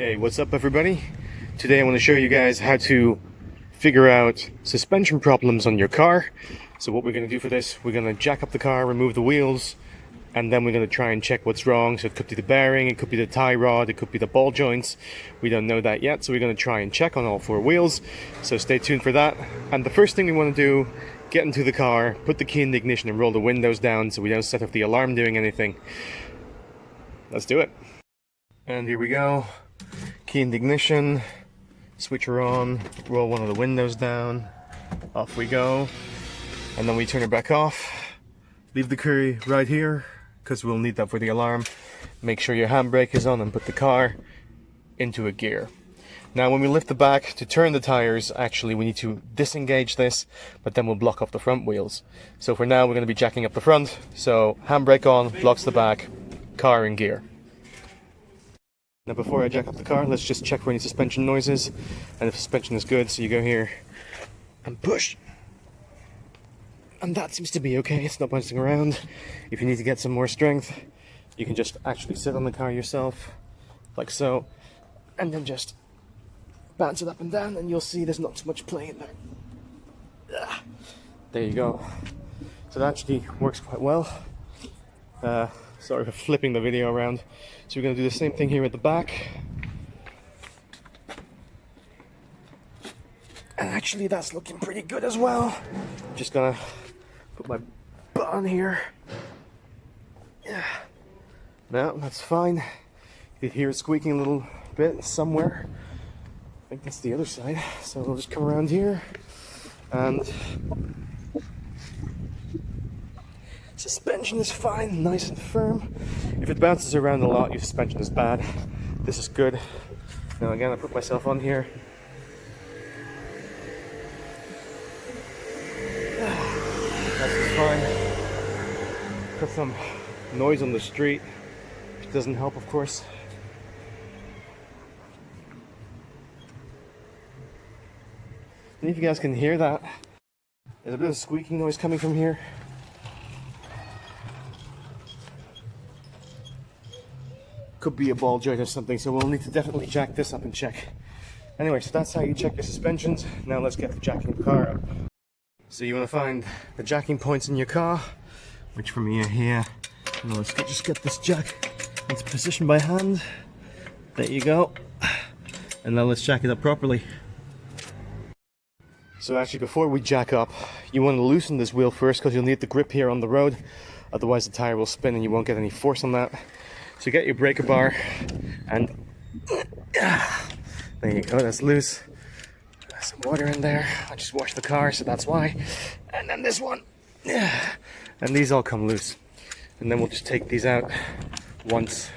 Hey, what's up everybody? Today I want to show you guys how to figure out suspension problems on your car. So what we're going to do for this, we're going to jack up the car, remove the wheels, and then we're going to try and check what's wrong. So it could be the bearing, it could be the tie rod, it could be the ball joints. We don't know that yet, so we're going to try and check on all four wheels. So stay tuned for that. And the first thing we want to do, get into the car, put the key in the ignition and roll the windows down so we don't set off the alarm doing anything. Let's do it. And here we go. Key in the ignition, switch her on, roll one of the windows down, off we go, and then we turn it back off. Leave the key right here because we'll need that for the alarm. Make sure your handbrake is on and put the car into a gear. Now when we lift the back to turn the tires, actually we need to disengage this, but then we'll block off the front wheels. So for now we're going to be jacking up the front, so handbrake on, blocks the back, car in gear. Now before I jack up the car, let's just check for any suspension noises, and if suspension is good, so you go here and push, and that seems to be okay, it's not bouncing around. If you need to get some more strength, you can just actually sit on the car yourself, like so, and then just bounce it up and down, and you'll see there's not too much play in there. There you go. So that actually works quite well. Sorry for flipping the video around. So we're going to do the same thing here at the back. And actually that's looking pretty good as well. I'm just gonna put my butt on here. Yeah. No, that's fine. You can hear it squeaking a little bit somewhere. I think that's the other side. So we'll just come around here and suspension is fine, nice and firm. If it bounces around a lot, your suspension is bad. This is good. Now again, I put myself on here. That's just fine. Put some noise on the street, which doesn't help, of course. And if you guys can hear that, there's a bit of squeaking noise coming from here. Could be a ball joint or something, so we'll need to definitely jack this up and check. Anyway, so that's how you check your suspensions. Now let's get the jacking the car up. So you want to find the jacking points in your car, which for me are here. Now let's just get this jack into position by hand. There you go. And now let's jack it up properly. So actually before we jack up, you want to loosen this wheel first because you'll need the grip here on the road. Otherwise the tire will spin and you won't get any force on that. So get your breaker bar and there you go, that's loose. Some water in there. I just washed the car, so that's why. And then this one, and these all come loose. And then we'll just take these out once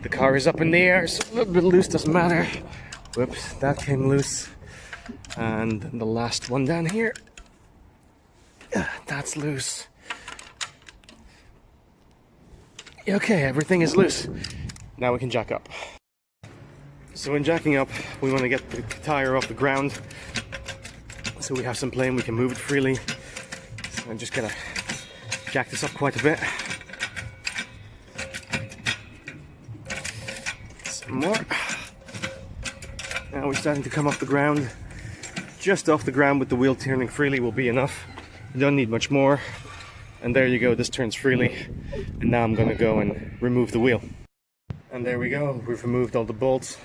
the car is up in the air. So a little bit loose, doesn't matter. Whoops, that came loose. And the last one down here, that's loose. Okay, everything is loose. Now we can jack up. So when jacking up, we want to get the tire off the ground so we have some play and we can move it freely. So I'm just gonna jack this up quite a bit. Some more. Now we're starting to come off the ground. Just off the ground with the wheel turning freely will be enough. You don't need much more. And there you go, this turns freely. And now I'm gonna go and remove the wheel. And there we go, we've removed all the bolts.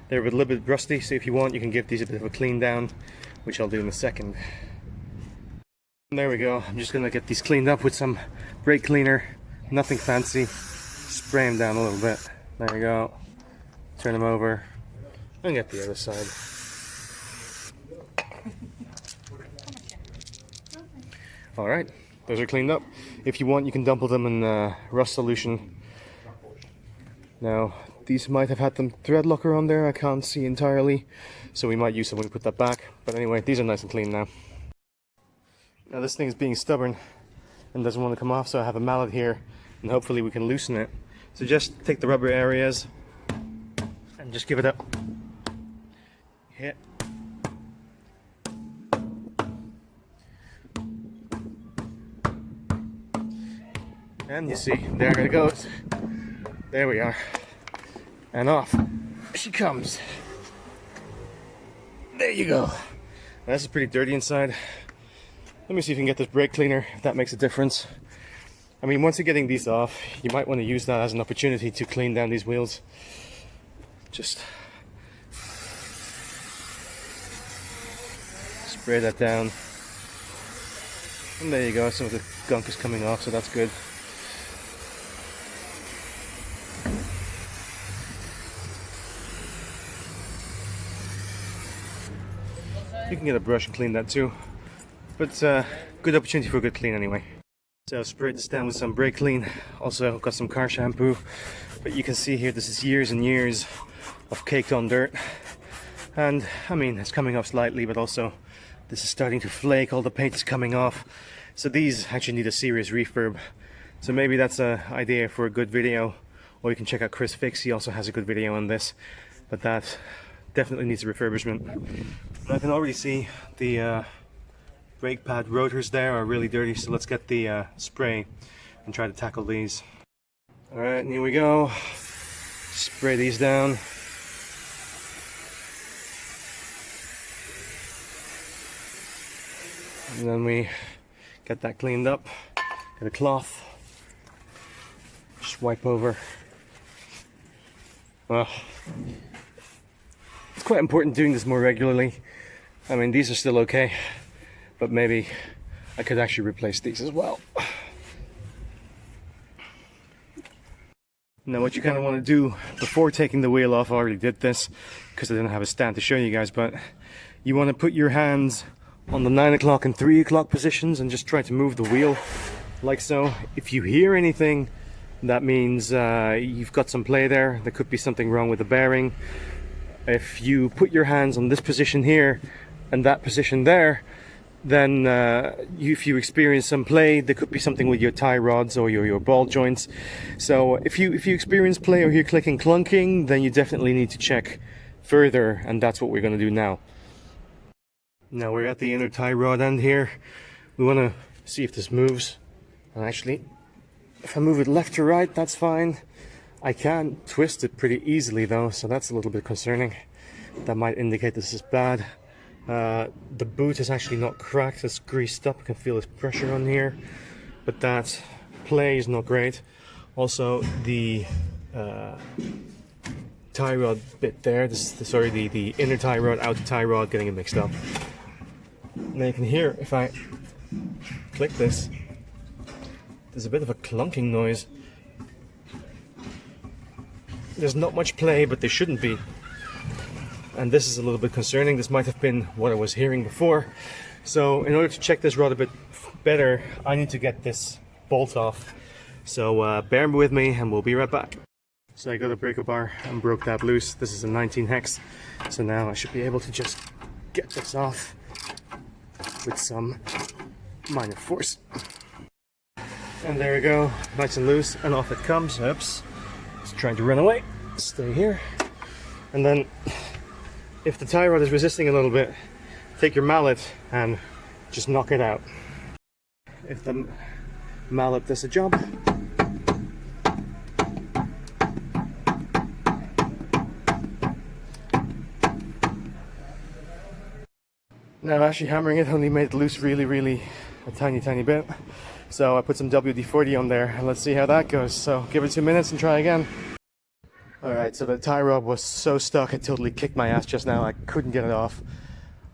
They're a little bit rusty, so if you want, you can give these a bit of a clean down, which I'll do in a second. And there we go, I'm just gonna get these cleaned up with some brake cleaner. Nothing fancy. Spray them down a little bit. There you go. Turn them over. And get the other side. Alright. Those are cleaned up. If you want, you can dump them in rust solution. Now, these might have had some thread locker on there, I can't see entirely, so we might use some when we put that back. But anyway, these are nice and clean now. Now this thing is being stubborn and doesn't want to come off, so I have a mallet here, and hopefully we can loosen it. So just take the rubber areas and just give it a hit. And you see, there it goes. There we are. And off. she comes. There you go. Now, this is pretty dirty inside. Let me see if you can get this brake cleaner, if that makes a difference. I mean, once you're getting these off, you might want to use that as an opportunity to clean down these wheels. Just spray that down. And there you go, some of the gunk is coming off, so that's good. You can get a brush and clean that too. But good opportunity for a good clean anyway. So I've sprayed this down with some brake clean. Also got some car shampoo. But you can see here this is years and years of caked on dirt. And I mean, it's coming off slightly, but also this is starting to flake, all the paint is coming off. So these actually need a serious refurb. So maybe that's an idea for a good video. Or you can check out Chris Fix, he also has a good video on this. But that definitely needs a refurbishment. And I can already see the brake pad rotors there are really dirty, so let's get the spray and try to tackle these. Alright, here we go. Spray these down. And then we get that cleaned up. Get a cloth. Just wipe over. Well, it's quite important doing this more regularly. I mean, these are still okay, but maybe I could actually replace these as well. Now what you kind of want to do before taking the wheel off, I already did this because I didn't have a stand to show you guys, but you want to put your hands on the 9 o'clock and 3 o'clock positions and just try to move the wheel like so. If you hear anything, that means you've got some play there. There could be something wrong with the bearing. If you put your hands on this position here and that position there, then if you experience some play, there could be something with your tie rods or your ball joints. So if you experience play or hear clicking, clunking, then you definitely need to check further, and that's what we're going to do now. Now we're at the inner tie rod end here. We want to see if this moves. And actually, if I move it left to right, that's fine. I can twist it pretty easily though, so that's a little bit concerning. That might indicate this is bad. The boot is actually not cracked, it's greased up. I can feel this pressure on here, but that play is not great. Also, the tie rod bit there, the inner tie rod, outer tie rod, getting it mixed up. Now you can hear, if I click this, there's a bit of a clunking noise. There's not much play, but there shouldn't be. And this is a little bit concerning. This might have been what I was hearing before. So in order to check this rod a bit better, I need to get this bolt off. So bear with me and we'll be right back. So I got a breaker bar and broke that loose. This is a 19 hex. So now I should be able to just get this off with some minor force. And there we go, nice and loose, and off it comes. Oops, it's trying to run away. Stay here. And then if the tie rod is resisting a little bit, take your mallet and just knock it out. If the mallet does the job, now actually hammering it only made it loose really a tiny bit. So I put some WD-40 on there and let's see how that goes. So give it 2 minutes and try again. Alright, so the tie rod was so stuck, it totally kicked my ass just now. I couldn't get it off.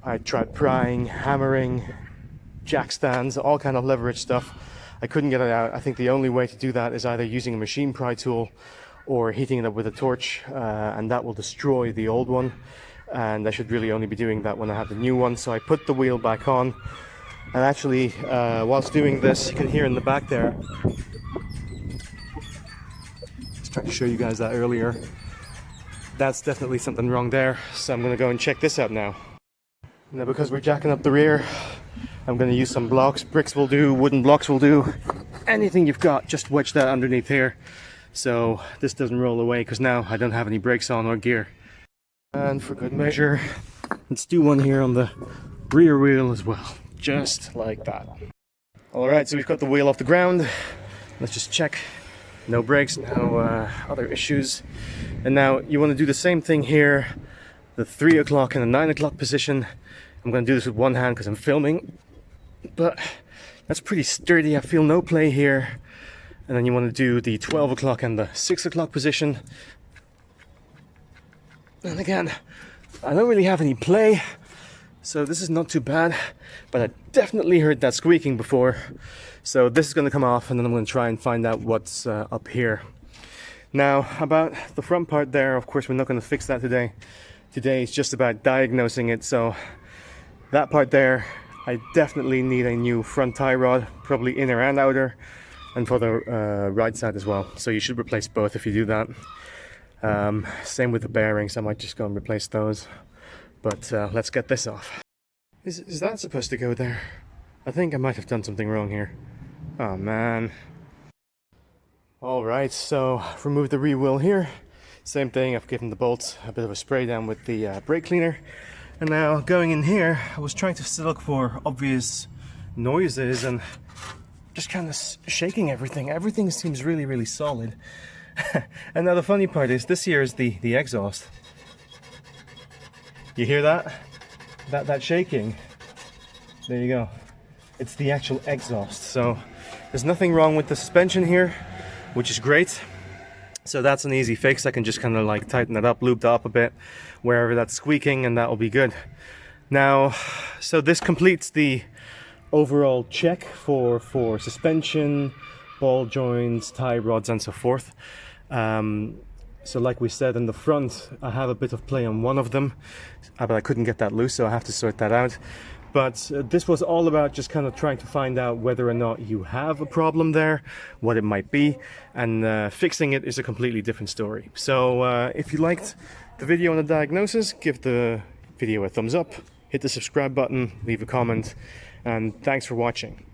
I tried prying, hammering, jack stands, all kind of leverage stuff. I couldn't get it out. I think the only way to do that is either using a machine pry tool or heating it up with a torch, and that will destroy the old one. And I should really only be doing that when I have the new one. So I put the wheel back on, and actually whilst doing this, you can hear in the back there, tried to show you guys that earlier, that's definitely something wrong there. So I'm going to go and check this out now. Now because we're jacking up the rear, I'm going to use some blocks. Bricks will do, wooden blocks will do, anything you've got, just wedge that underneath here so this doesn't roll away, because now I don't have any brakes on or gear. And for good measure, let's do one here on the rear wheel as well, just like that. Alright, so we've got the wheel off the ground. Let's just check No brakes, no other issues. And now you want to do the same thing here, the 3 o'clock and the 9 o'clock position. I'm going to do this with one hand because I'm filming, but that's pretty sturdy. I feel no play here. And then you want to do the 12 o'clock and the 6 o'clock position. And again, I don't really have any play, so this is not too bad, but I definitely heard that squeaking before. So this is going to come off, and then I'm going to try and find out what's up here. Now, about the front part there, of course, we're not going to fix that today. Today is just about diagnosing it, so that part there, I definitely need a new front tie rod, probably inner and outer, and for the right side as well. So you should replace both if you do that. Same with the bearings, I might just go and replace those. But let's get this off. Is that supposed to go there? I think I might have done something wrong here. Oh man. Alright, so remove the rear wheel here. Same thing, I've given the bolts a bit of a spray down with the brake cleaner. And now going in here, I was trying to look for obvious noises and just kind of shaking everything. Everything seems really, really solid. And now the funny part is, this here is the exhaust. You hear that? That shaking? There you go. It's the actual exhaust. So there's nothing wrong with the suspension here, which is great. So that's an easy fix. I can just kind of like tighten it up, lube it up a bit wherever that's squeaking, and that will be good. Now, so this completes the overall check for suspension, ball joints, tie rods, and so forth. So like we said in the front, I have a bit of play on one of them, but I couldn't get that loose, so I have to sort that out. But this was all about just kind of trying to find out whether or not you have a problem there, what it might be, and fixing it is a completely different story. So if you liked the video on the diagnosis, give the video a thumbs up, hit the subscribe button, leave a comment, and thanks for watching.